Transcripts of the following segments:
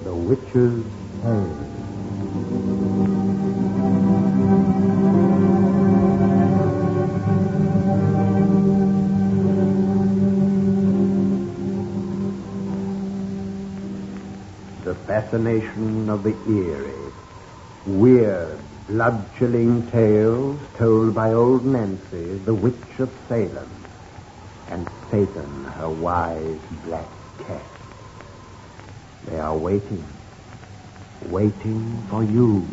The Witch's Tale. The fascination of the eerie, weird, blood-chilling tales told by old Nancy, the Witch of Salem, and Satan, her wise black cat. They are waiting for you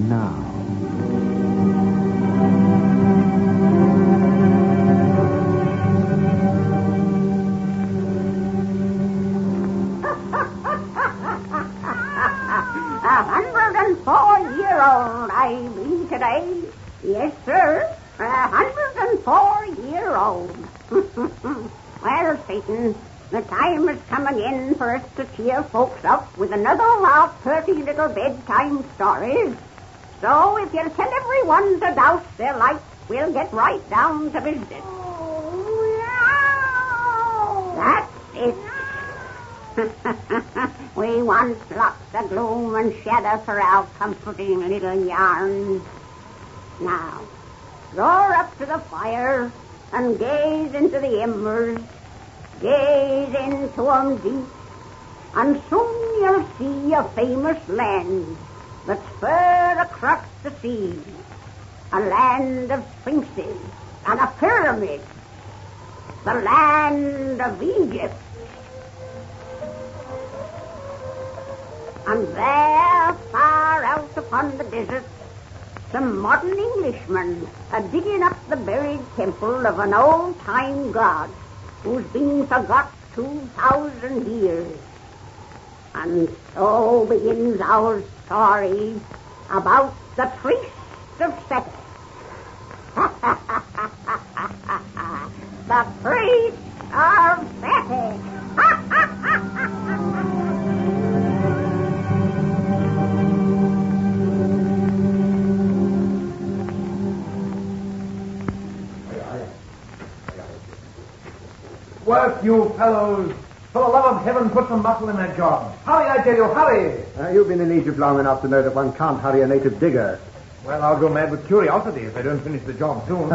now. I be today. Yes, sir. 104-year-old. Well, Satan, the time is coming in for us to cheer folks up with another of our pretty little bedtime stories. So if you'll tell everyone to douse their lights, we'll get right down to business. That's it. We want lots of gloom and shadow for our comforting little yarns. Now, roar up to the fire and gaze into the embers. Gaze into 'em deep, and soon you'll see a famous land that's far across the sea. A land of sphinxes and a pyramid. The land of Egypt. And there, far out upon the desert, some modern Englishmen are digging up the buried temple of an old-time god who's been forgot 2,000 years. And so begins our story about the priest of Sekhet. The priest of Sekhet. Work, you fellows. For the love of heaven, put some muscle in that job. Hurry, I tell you, hurry. You've been in Egypt long enough to know that one can't hurry a native digger. Well, I'll go mad with curiosity if I don't finish the job soon.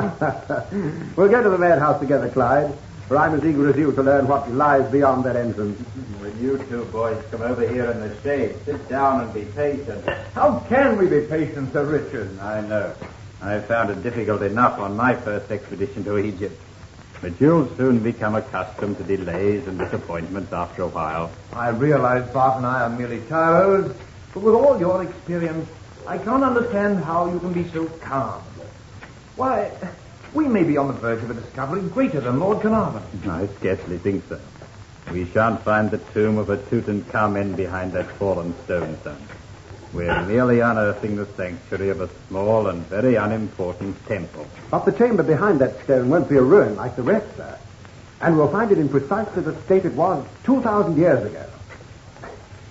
We'll go to the madhouse together, Clyde, for I'm as eager as you to learn what lies beyond that entrance. Will you two boys come over here in the shade? Sit down and be patient. How can we be patient, Sir Richard? I know. I found it difficult enough on my first expedition to Egypt. But you'll soon become accustomed to delays and disappointments after a while. I realize Bart and I are merely tyros, but with all your experience, I can't understand how you can be so calm. Why, we may be on the verge of a discovery greater than Lord Carnarvon. I scarcely think so. We shan't find the tomb of a Tutankhamen behind that fallen stone, son. We're merely unearthing the sanctuary of a small and very unimportant temple. But the chamber behind that stone won't be a ruin like the rest, sir. And we'll find it in precisely the state it was 2,000 years ago.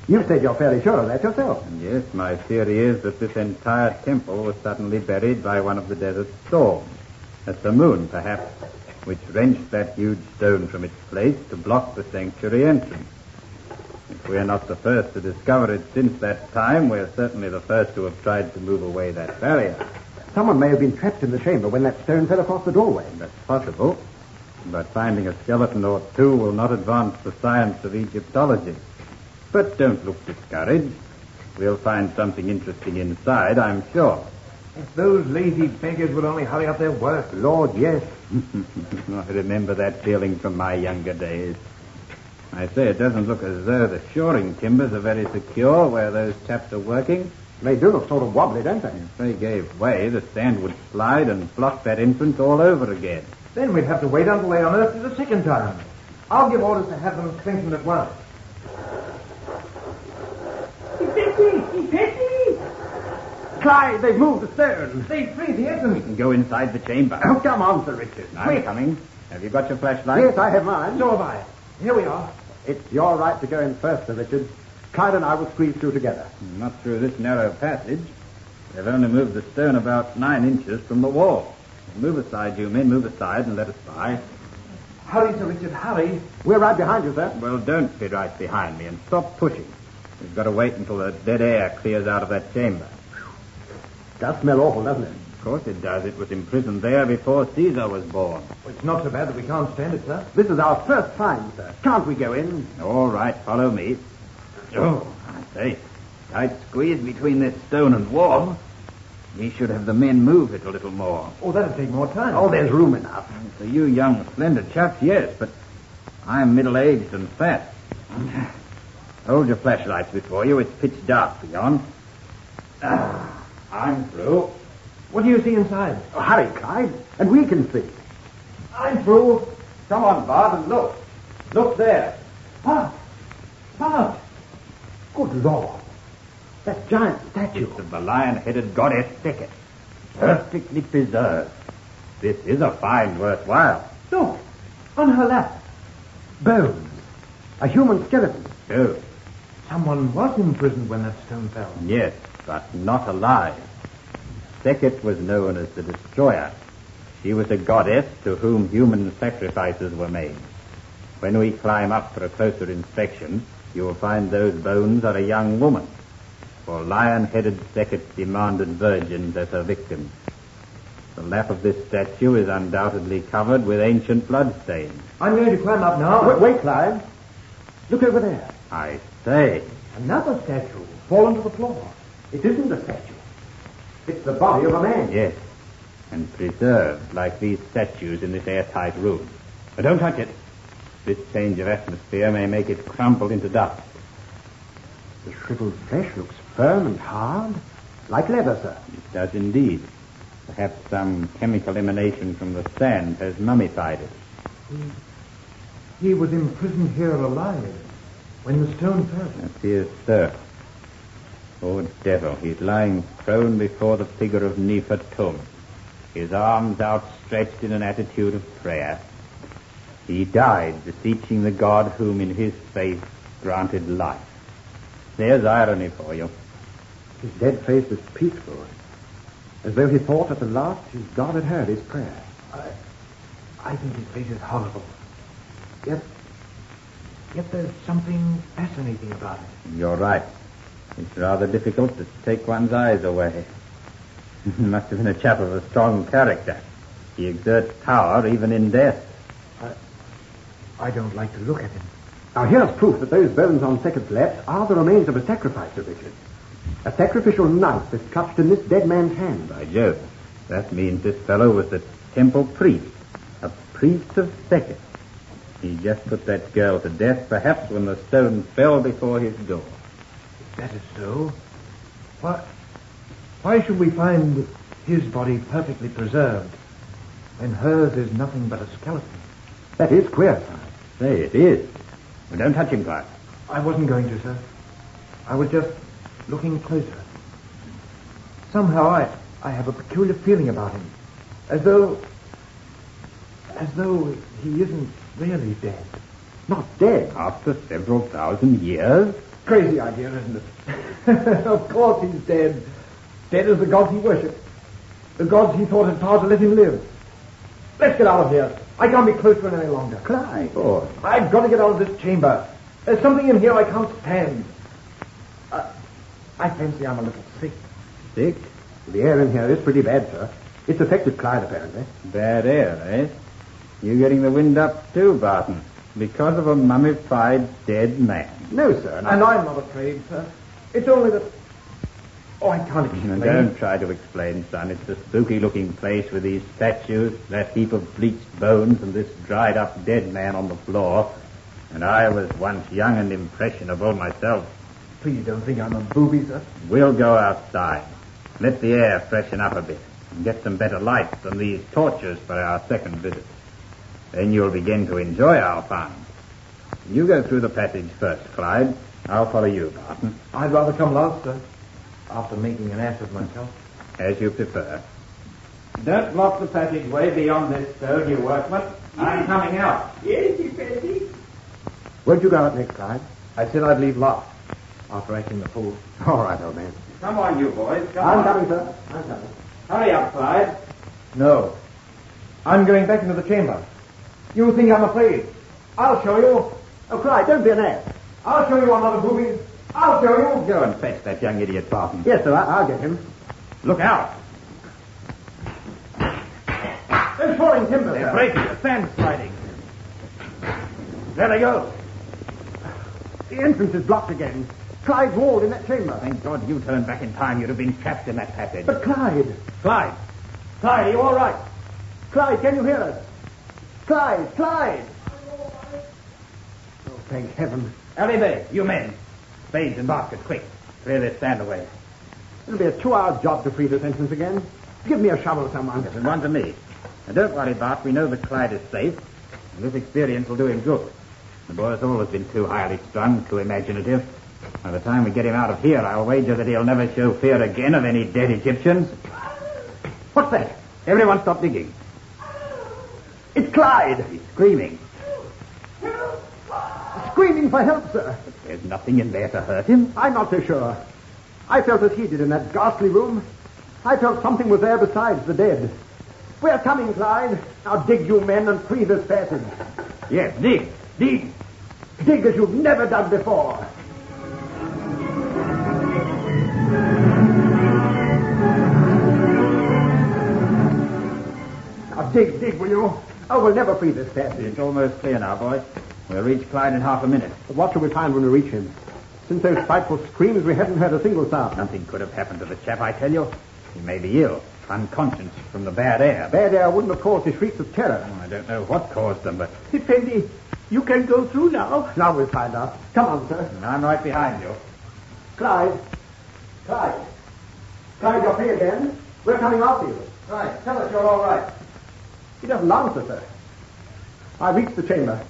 You said you're fairly sure of that yourself. Yes, my theory is that this entire temple was suddenly buried by one of the desert storms. A simoon, perhaps, which wrenched that huge stone from its place to block the sanctuary entrance. If we're not the first to discover it since that time, we're certainly the first to have tried to move away that barrier. Someone may have been trapped in the chamber when that stone fell across the doorway. That's possible. But finding a skeleton or two will not advance the science of Egyptology. But don't look discouraged. We'll find something interesting inside, I'm sure. If those lazy beggars would only hurry up their work. Lord, yes. I remember that feeling from my younger days. I say, it doesn't look as though the shoring timbers are very secure where those chaps are working. They do look sort of wobbly, don't they? If they gave way, the sand would slide and block that entrance all over again. Then we'd have to wait until they unearthed it a second time. I'll give orders to have them strengthened at once. He's empty! Clyde, they've moved the stone. They've freed the entrance. We can go inside the chamber. Oh, come on, Sir Richard. I'm coming. Have you got your flashlight? Yes, I have mine. So have I. Here we are. It's your right to go in first, Sir Richard. Clyde and I will squeeze through together. Not through this narrow passage. They've only moved the stone about 9 inches from the wall. Move aside, you men. Move aside and let us by. Hurry, Sir Richard, hurry. We're right behind you, sir. Well, don't be right behind me and stop pushing. We've got to wait until the dead air clears out of that chamber. Does smell awful, doesn't it? Of course it does. It was imprisoned there before Caesar was born. Well, it's not so bad that we can't stand it, sir. This is our first find, sir. Can't we go in? All right, follow me. Oh, I say, tight squeeze between this stone and wall. We should have the men move it a little more. Oh, that'll take more time. Oh, there's room enough. For you young, slender chaps, yes, but I'm middle-aged and fat. Hold your flashlights before you. It's pitch dark beyond. I'm through. What do you see inside? Oh, hurry, Clyde, and we can see. I'm through. Come on, Bart, and look. Look there. Bart! Bart! Good Lord. That giant statue. It's of the lion-headed goddess Sekhet. Perfectly preserved. This is a find worthwhile. Look, on her lap. Bones. A human skeleton. Oh, Someone was imprisoned when that stone fell. yes, but not alive. Sekhet was known as the Destroyer. She was a goddess to whom human sacrifices were made. When we climb up for a closer inspection, you will find those bones are a young woman. For lion-headed Sekhet demanded virgins as her victims. The lap of this statue is undoubtedly covered with ancient bloodstains. I'm going to climb up now. Wait, Clyde. Look over there. I say, Another statue fallen to the floor. It isn't a statue. It's the body of a man. yes, and preserved like these statues in this airtight room. But don't touch it. This change of atmosphere may make it crumple into dust. The shriveled flesh looks firm and hard, like leather, sir. It does indeed. Perhaps some chemical emanation from the sand has mummified it. He was imprisoned here alive when the stone fell. Appears so. Poor devil, he's lying prone before the figure of Nefertum, his arms outstretched in an attitude of prayer. He died beseeching the God whom in his faith granted life. There's irony for you. His dead face was peaceful, as though he thought at the last his God had heard his prayer. I think his face is horrible. Yet there's something fascinating about it. You're right. It's rather difficult to take one's eyes away. Must have been a chap of a strong character. He exerts power even in death. I don't like to look at him. Now, here's proof that those bones on Sekhet's lap are the remains of a sacrifice, Sir Richard. A sacrificial knife is clutched in this dead man's hand. By Jove, that means this fellow was the temple priest, a priest of Sekhet. He just put that girl to death, perhaps when the stone fell before his door. If that is so, why should we find his body perfectly preserved when hers is nothing but a skeleton? That is queer, sir. Say, it is. Well, don't touch him, Clark. I wasn't going to, sir. I was just looking closer. Somehow I have a peculiar feeling about him. As though he isn't really dead. Not dead. After several thousand years? Crazy idea, isn't it? Of course he's dead. Dead as the gods he worshipped. The gods he thought had power to let him live. Let's get out of here. I can't be close to him any longer. Clyde. Oh, I've got to get out of this chamber. There's something in here I can't stand. I fancy I'm a little sick. sick? The air in here is pretty bad, sir. It's affected Clyde, apparently. Bad air, eh? You getting the wind up too, Barton? Because of a mummified dead man. No, sir. And I'm not afraid, sir. It's only that... Oh, I can't explain. Don't try to explain, son. It's a spooky-looking place with these statues, that heap of bleached bones, and this dried-up dead man on the floor. And I was once young and impressionable myself. Please don't think I'm a booby, sir. We'll go outside. Let the air freshen up a bit and get some better light than these torches for our second visit. Then you'll begin to enjoy our find. You go through the passage first, Clyde. I'll follow you, Barton. I'd rather come last, sir. After making an ass of myself. As you prefer. Don't block the passageway beyond this stone, you workmen. I'm coming out. Yes, you fancy? Where'd you go out next, Clyde? I said I'd leave last. After acting the fool. All right, old man. Come on, you boys. I'm coming, sir. I'm coming. Hurry up, Clyde. No. I'm going back into the chamber. You think I'm afraid? I'll show you. Oh, Clyde, don't be an ass. I'll show you another booby. I'll show you. Go and fetch that young idiot, Barton. Yes, sir, I'll get him. Look out. There's falling timber, They're sir. breaking. The sand sliding. There they go. The entrance is blocked again. Clyde's walled in that chamber. Thank God you turned back in time. You'd have been trapped in that passage. But Clyde! Clyde! Clyde, are you all right? Clyde, can you hear us? Clyde! Clyde! Oh, thank heaven. Alley Bay, you men. Spades and baskets, quick. Clear this sand away. It'll be a 2-hour job to free this entrance again. Give me a shovel, someone. Yes, and one to me. And don't worry, Bart. We know that Clyde is safe. And this experience will do him good. The boy's always been too highly strung, too imaginative. By the time we get him out of here, I'll wager that he'll never show fear again of any dead Egyptians. What's that? Everyone stop digging. It's Clyde! He's screaming. Screaming for help, sir. But there's nothing in there to hurt him. I'm not so sure. I felt as he did in that ghastly room. I felt something was there besides the dead. We're coming, Clyde. Now dig, you men, and free this passage. Yes, dig. Dig. Dig as you've never dug before. Now dig, will you? Oh, we'll never free this passage. It's almost clear now, boys. We'll reach Clyde in half a minute. But what shall we find when we reach him? Since those frightful screams, we haven't heard a single sound. Nothing could have happened to the chap, I tell you. He may be ill, unconscious from the bad air. Bad air wouldn't have caused his shrieks of terror. Oh, I don't know what caused them, but Effendi, you can go through now. Now we'll find out. Come on, sir. I'm right behind you. Clyde. Clyde, you're free again. We're coming after you. Right. Tell us you're all right. He doesn't answer, sir. I reached the chamber.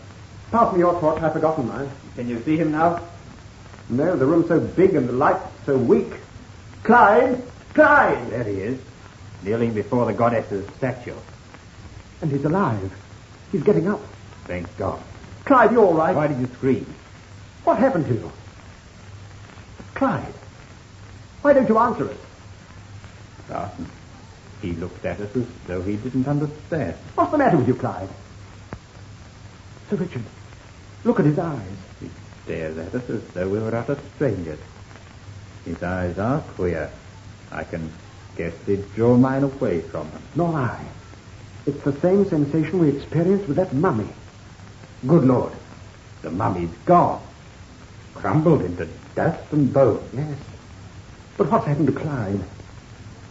Pass me your torch. I've forgotten mine. Can you see him now? No, the room's so big and the light so weak. Clyde! Clyde! There he is, kneeling before the goddess's statue. And he's alive. He's getting up. Thank God. Clyde, you all right? Why did you scream? What happened to you? Clyde, why don't you answer us? Barton, he looked at us as though he didn't understand. What's the matter with you, Clyde? Sir Richard, look at his eyes. He stares at us as though we were utter strangers. His eyes are queer. I can scarcely draw mine away from them. Nor I. It's the same sensation we experienced with that mummy. Good Lord. The mummy's gone. Crumbled into dust and bone. Yes. But what's happened to Clyde?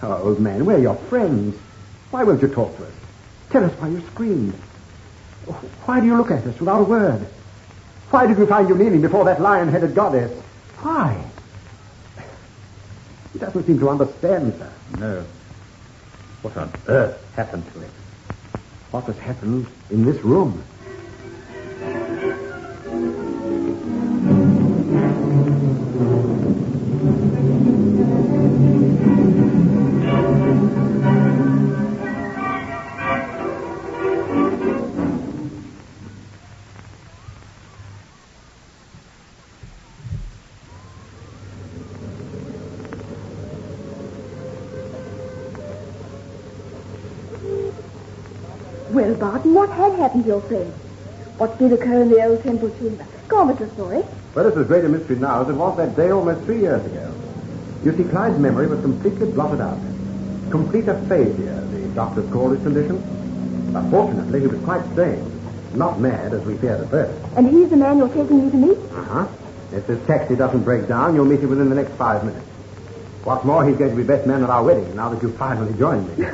Oh, old man, we're your friends. Why won't you talk to us? Tell us why you screamed. Why do you look at us without a word? Why did we find you kneeling before that lion-headed goddess? Why? He doesn't seem to understand, sir. No. What on earth happened to him? What has happened in this room? Well, Barton, what had happened to your friend? What did occur in the old temple chamber? Go on with the story. Well, it's as great a mystery now as it was that day almost 3 years ago. You see, Clyde's memory was completely blotted out. Complete aphasia, the doctors called his condition. But fortunately, he was quite sane. Not mad, as we feared at first. And he's the man you're taking me to meet? Uh-huh. If this taxi doesn't break down, you'll meet him within the next 5 minutes. What's more, he's going to be best man at our wedding, now that you've finally joined me.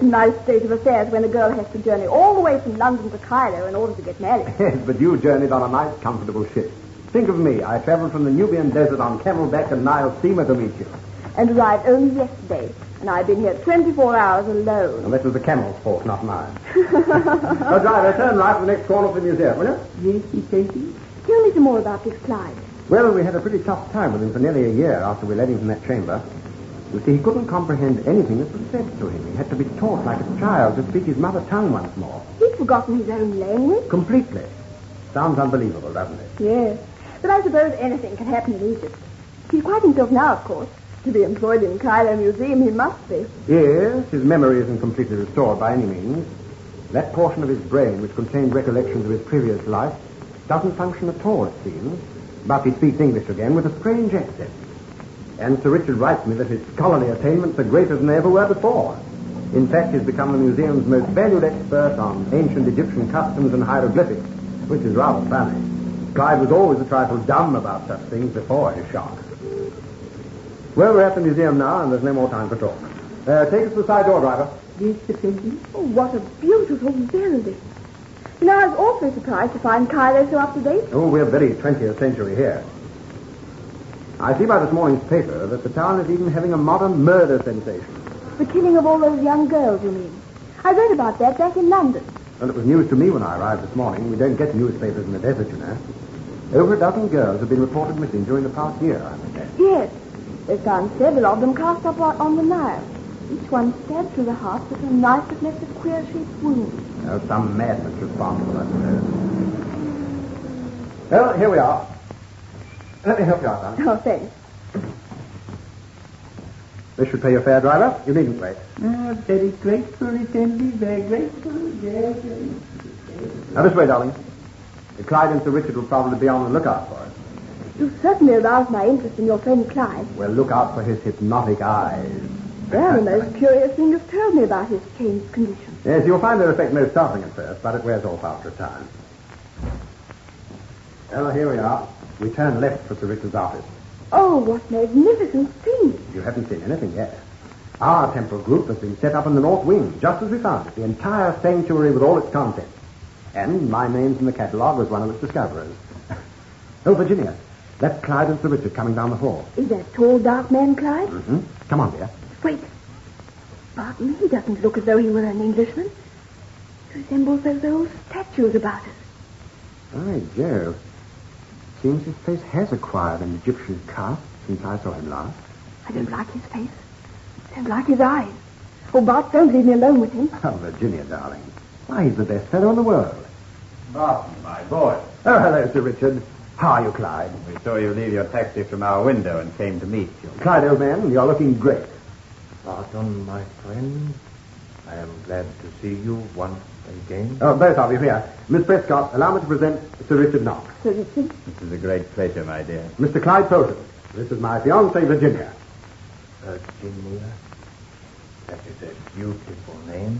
Nice state of affairs when a girl has to journey all the way from London to Cairo in order to get married. Yes, but you journeyed on a nice, comfortable ship. Think of me. I traveled from the Nubian desert on camelback and Nile steamer to meet you. And arrived only yesterday. And I've been here 24 hours alone. And that was the camel's fault, not mine. Now, driver, turn right for the next corner of the museum, will you? Yes, Miss Casey. Tell me some more about this Clyde. Well, we had a pretty tough time with him for nearly a year after we let him from that chamber. You see, he couldn't comprehend anything that was said to him. He had to be taught like a child to speak his mother tongue once more. He'd forgotten his own language? Completely. Sounds unbelievable, doesn't it? Yes. But I suppose anything can happen in Egypt. He's quite himself now, of course. To be employed in Cairo Museum, he must be. Yes, his memory isn't completely restored by any means. That portion of his brain which contained recollections of his previous life doesn't function at all, it seems, but he speaks English again with a strange accent. And Sir Richard writes me that his scholarly attainments are greater than they ever were before. In fact, he's become the museum's most valued expert on ancient Egyptian customs and hieroglyphics, which is rather funny. Clyde was always a trifle dumb about such things before his shock. Well, we're at the museum now, and there's no more time for talk. Take us to the side door, driver. Yes, Sir Fenton. Oh, what a beautiful building. You know, I was awfully surprised to find Cairo so up to date. Oh, we're very 20th century here. I see by this morning's paper that the town is even having a modern murder sensation. The killing of all those young girls, you mean? I read about that back in London. Well, it was news to me when I arrived this morning. We don't get newspapers in the desert, you know. Over a dozen girls have been reported missing during the past year, I understand. Yes. They found several of them cast up on the Nile. Each one stabbed through the heart with a knife that left a queer-shaped wound. Oh, some madman's responsible, I suppose. Well, here we are. Let me help you out, darling. Oh, thanks. This should pay your fare, driver. You needn't wait. Oh, very grateful, Assembly, very grateful. Yes, Now, this way, darling. Clyde and Sir Richard will probably be on the lookout for us. You certainly aroused my interest in your friend Clyde. Well, look out for his hypnotic eyes. Well, the most curious thing you've told me about his changed condition. Yes, you'll find their effect most startling at first, but it wears off after a time. Well, here we are. We turn left for Sir Richard's office. Oh, what magnificent scenes. You haven't seen anything yet. Our temple group has been set up in the north wing, just as we found it, the entire sanctuary with all its contents. And my name's in the catalogue as one of its discoverers. Oh, Virginia, that's Clyde and Sir Richard coming down the hall. Is that tall, dark man Clyde? Mm-hmm. Come on, dear. Wait. Barton, he doesn't look as though he were an Englishman. He resembles those old statues about us. By Jove. Seems his face has acquired an Egyptian cast since I saw him last. I don't like his face. I don't like his eyes. Oh, Bart, don't leave me alone with him. Oh, Virginia, darling. Why, he's the best fellow in the world. Barton, my boy. Oh, hello, Sir Richard. How are you, Clyde? We saw you leave your taxi from our window and came to meet you. Clyde, old man, you're looking great. Barton, my friend, I am glad to see you once again. Oh, both of you here. Miss Prescott, allow me to present Sir Richard Knox. Sir Richard? This is a great pleasure, my dear. Mr. Clyde Fulton. This is my fiancée, Virginia. Virginia, that is a beautiful name.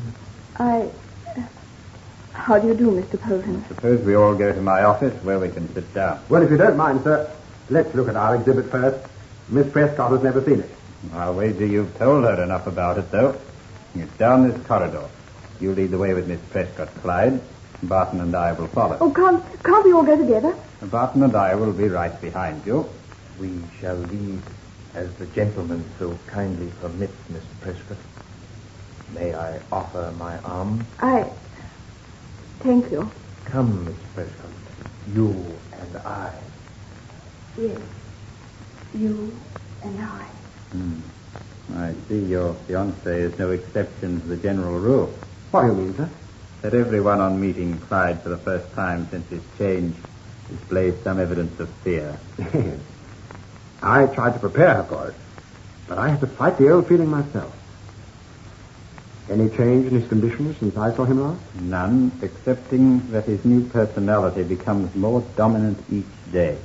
How do you do, Mr. Polton? Suppose we all go to my office where we can sit down. Well, if you don't mind, sir, let's look at our exhibit first. Miss Prescott has never seen it. I'll wager you've told her enough about it, though. It's down this corridor. You lead the way with Miss Prescott, Clyde. Barton and I will follow. Oh, can't we all go together? Barton and I will be right behind you. We shall lead as the gentleman so kindly permits, Mr. Prescott. May I offer my arm? Thank you. Come, Miss Prescott. You and I. Yes. You and I. I see your fiancé is no exception to the general rule. What do you mean, sir? That everyone on meeting Clyde for the first time since his change displays some evidence of fear. Yes. I tried to prepare her for it, but I had to fight the old feeling myself. Any change in his condition since I saw him last? None, excepting that his new personality becomes more dominant each day.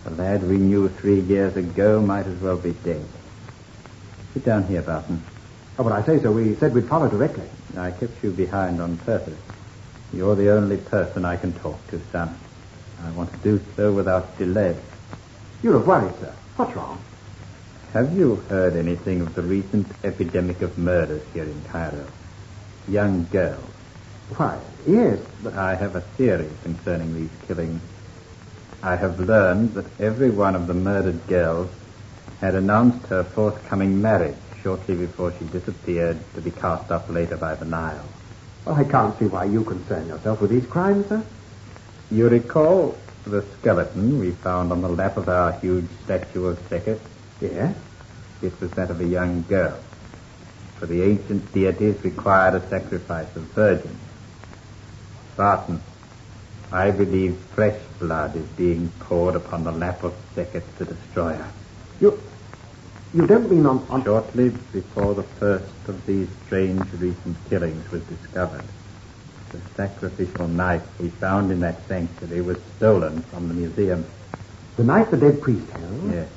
The lad we knew 3 years ago might as well be dead. Sit down here, Barton. Oh, but I say so. We said we'd follow directly. I kept you behind on purpose. You're the only person I can talk to, son. I want to do so without delay. You look worried, sir. What's wrong? Have you heard anything of the recent epidemic of murders here in Cairo? Young girls. Why, yes, but... I have a theory concerning these killings. I have learned that every one of the murdered girls had announced her forthcoming marriage shortly before she disappeared to be cast up later by the Nile. Well, I can't see why you concern yourself with these crimes, sir. You recall the skeleton we found on the lap of our huge statue of Sekhet? Yes? It was that of a young girl. For the ancient deities required a sacrifice of virgins. Barton, I believe fresh blood is being poured upon the lap of Sekhet the Destroyer. You don't mean on... Shortly before the first of these strange recent killings was discovered, The sacrificial knife we found in that sanctuary was stolen from the museum. The knife the dead priest held? Yes.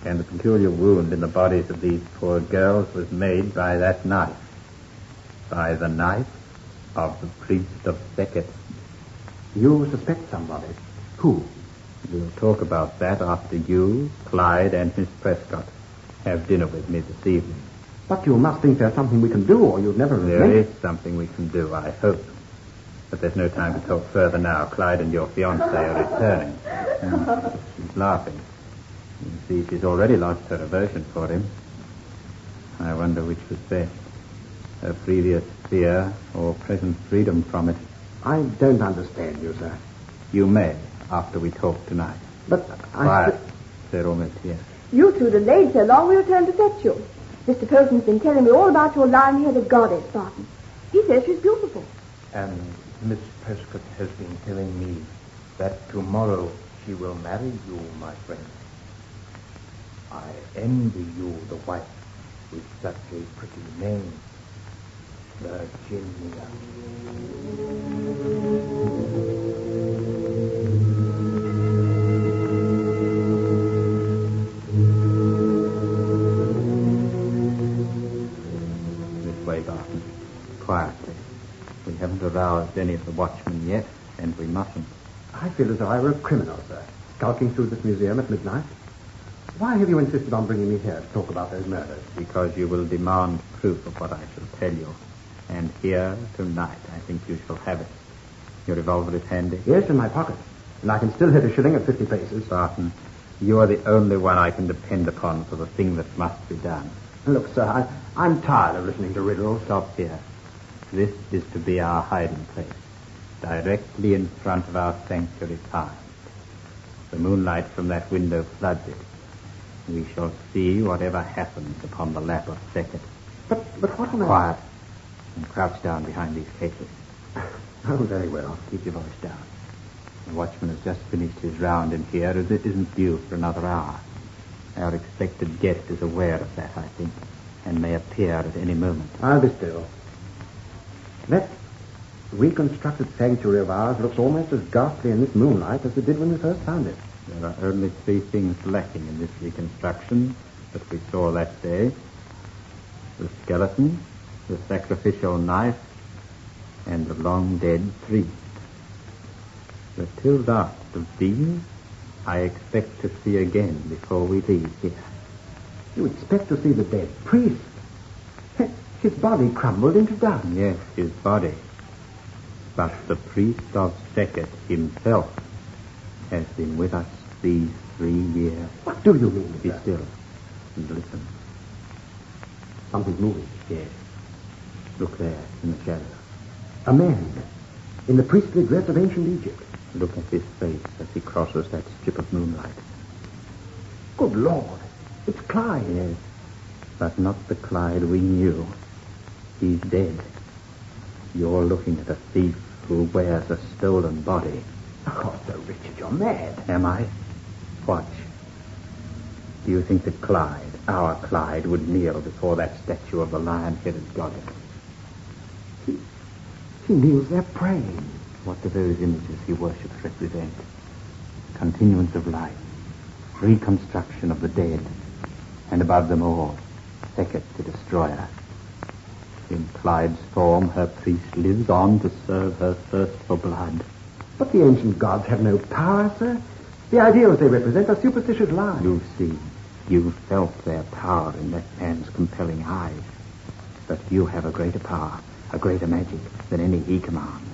And the peculiar wound in the bodies of these poor girls was made by that knife. By the knife of the priest of Sekhet. You suspect somebody. Who? We'll talk about that after you, Clyde, and Miss Prescott have dinner with me this evening. But you must think there's something we can do, or you'd never have There met. is something we can do, I hope. But there's no time to talk further now. Clyde and your fiancée are returning. She's laughing. You see, she's already lost her aversion for him. I wonder which was best. Her previous fear or present freedom from it. I don't understand you, sir. You may, after we talk tonight. But Quiet. They're almost here. You two delayed so long we returned to fetch you. Mr. Polson's been telling me all about your lion-headed goddess, Barton. He says she's beautiful. And Miss Prescott has been telling me that tomorrow she will marry you, my friend. I envy you the wife with such a pretty name, Virginia. This way, Barton. Quietly. We haven't aroused any of the watchmen yet, and we mustn't. I feel as though I were a criminal, sir, skulking through this museum at midnight. Why have you insisted on bringing me here to talk about those murders? Because you will demand proof of what I shall tell you. And here, tonight, I think you shall have it. Your revolver is handy? Yes, in my pocket. And I can still hit a shilling at 50 paces. Barton, you are the only one I can depend upon for the thing that must be done. Look, sir, I'm tired of listening to riddles. Stop here. This is to be our hiding place, directly in front of our sanctuary pond. The moonlight from that window floods it. We shall see whatever happens upon the lap of Sekhet. But what on earth? Quiet. And crouch down behind these cases. Oh, very well. Keep your voice down. The watchman has just finished his round in here, as it isn't due for another hour. Our expected guest is aware of that, I think, and may appear at any moment. I'll be still. That reconstructed sanctuary of ours looks almost as ghastly in this moonlight as it did when we first found it. There are only three things lacking in this reconstruction that we saw that day. The skeleton, the sacrificial knife, and the long-dead priest. The two last of these I expect to see again before we leave here. You expect to see the dead priest? His body crumbled into dust. Yes, his body. But the priest of Sekhet himself has been with us these 3 years. What do you mean, Be sir? still and listen. Something's moving. Yes. Look there in the shadow. A man in the priestly dress of ancient Egypt. Look at his face as he crosses that strip of moonlight. Good Lord. It's Clyde. Yes, but not the Clyde we knew. He's dead. You're looking at a thief who wears a stolen body. Oh, Sir Richard, you're mad. Am I? Watch. Do you think that Clyde, our Clyde, would kneel before that statue of the lion-headed goddess? He kneels there praying. What do those images he worships represent? Continuance of life, reconstruction of the dead, and above them all, Sekhet the destroyer. In Clyde's form, her priest lives on to serve her thirst for blood. But the ancient gods have no power, sir. The ideals they represent are superstitious lies. You've seen, you've felt their power in that man's compelling eyes. But you have a greater power, a greater magic than any he commands.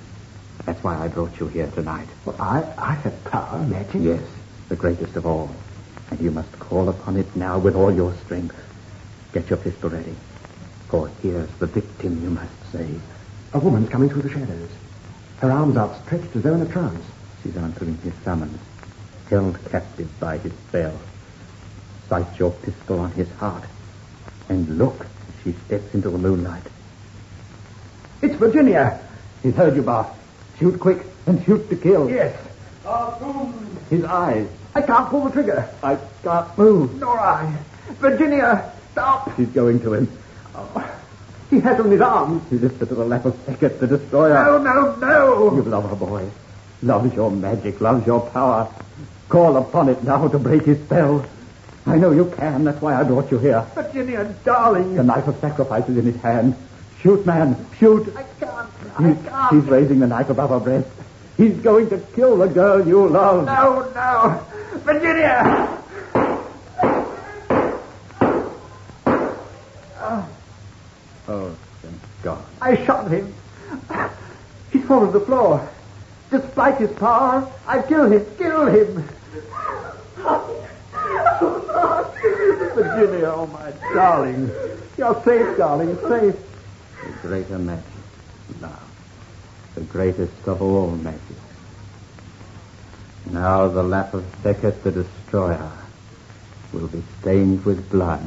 That's why I brought you here tonight. Well, I have power, magic? Yes, the greatest of all. And you must call upon it now with all your strength. Get your pistol ready. For here's the victim you must save. A woman's coming through the shadows. Her arms outstretched as though in a trance. She's answering his summons, held captive by his spell. Sight your pistol on his heart, and look as she steps into the moonlight. It's Virginia. He's heard you, boss. Shoot quick and shoot to kill. Yes. His eyes. I can't pull the trigger. I can't move. Nor I. Virginia, stop. She's going to him. He has her in his arms. He lifts her to the lap of Sekhet, the destroyer. No, no, no! You love her, boy. Loves your magic, loves your power. Call upon it now to break his spell. I know you can. That's why I brought you here. Virginia, darling. The knife of sacrifice is in his hand. Shoot, man. Shoot. I can't. He's raising the knife above her breast. He's going to kill the girl you love. No, no. Virginia! Oh, thank God. I shot him. He's fallen to the floor. Despite his power, I killed him. Virginia, oh my darling. You're safe, darling, safe. The greater magic. Love. The greatest of all magic. Now the lap of Sekhet the destroyer will be stained with blood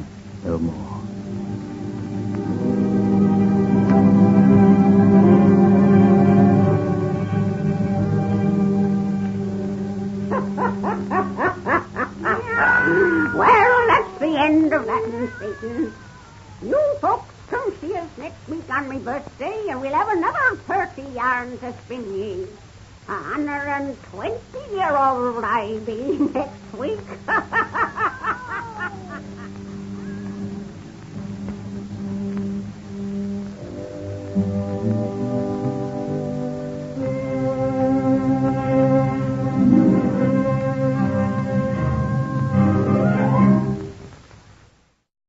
no more. Well, that's the end of that and Satan. You folks come see us next week on my birthday, and we'll have another 30 yarns to spin ye. 120-year-old I'll be next week.